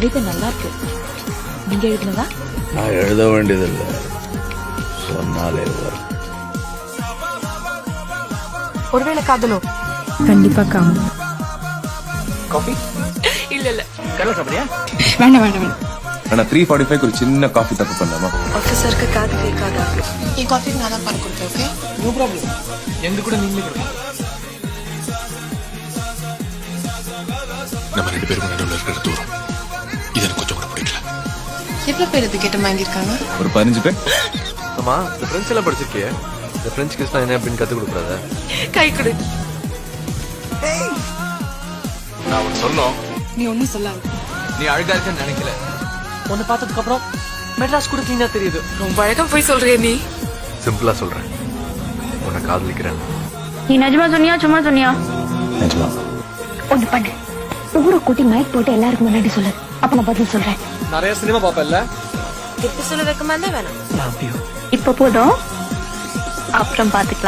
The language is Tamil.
கவிதை நல்லா இருக்கு. நீங்க எழுதுனதா? நான் எழுத வேண்டியதில்லை, சொன்னாலே வரும். ஒருவேளை காதலோ? கண்டிப்பா காம. காஃபி இல்ல இல்ல, கடலை சாப்பிடுறியா? வேண்டாம் வேண்டாம் வேண்டாம். ஆனா 3:45 ஒரு சின்ன காஃபி தப்பு பண்ணலாமா? ஆஃபீஸருக்கு காது கேட்காதா? என் காஃபி நான் தான் பண்ணி கொடுத்தேன். Okay, no problem. எங்க கூட நீங்களே கொடுங்க. நம்ம 2 பேரும் நடுவில் இருக்கிற தூரம் இது எனக்கு கொஞ்சம் கூட பிடிக்கல. எவ்வளவு பேர் இது கேட்டு வாங்கியிருக்காங்க? ஒரு 15 பேர். ஆமா, இந்த பிரெஞ்ச் எல்லாம் படிச்சிருக்கியே, இந்த பிரெஞ்சு கிஸ் என்ன அப்படின்னு கத்து கொடுக்குறத? கை கொடு. நான் அவன் சொன்னோம், நீ ஒன்னும் சொல்லாத. நீ அழகா இருக்கன்னு நினைக்கல. உன்னை பார்த்ததுக்கு அப்புறம் மெட்ராஸ் கூட கிளீனா தெரியுது. ரொம்ப அழகா போய் சொல்றிய நீ. சிம்பிளா சொல்றேன், உன்னை காதலிக்கிறேன். நீ நிஜமா சொன்னியா சும்மா சொன்னியா? நிஜமா. ஒண்ணு பண்ணு, ஊரை கூட்டி மைக் போட்டு எல்லாருக்கும் முன்னாடி சொல்லு. அப்ப நான் பதில் சொல்றேன். நிறைய சினிமா பாப்பல்ல? திருப்பி சொல்ல வைக்கமா இருந்தா வேணாம். இப்ப போதும், அப்புறம் பாத்துக்கலாம்.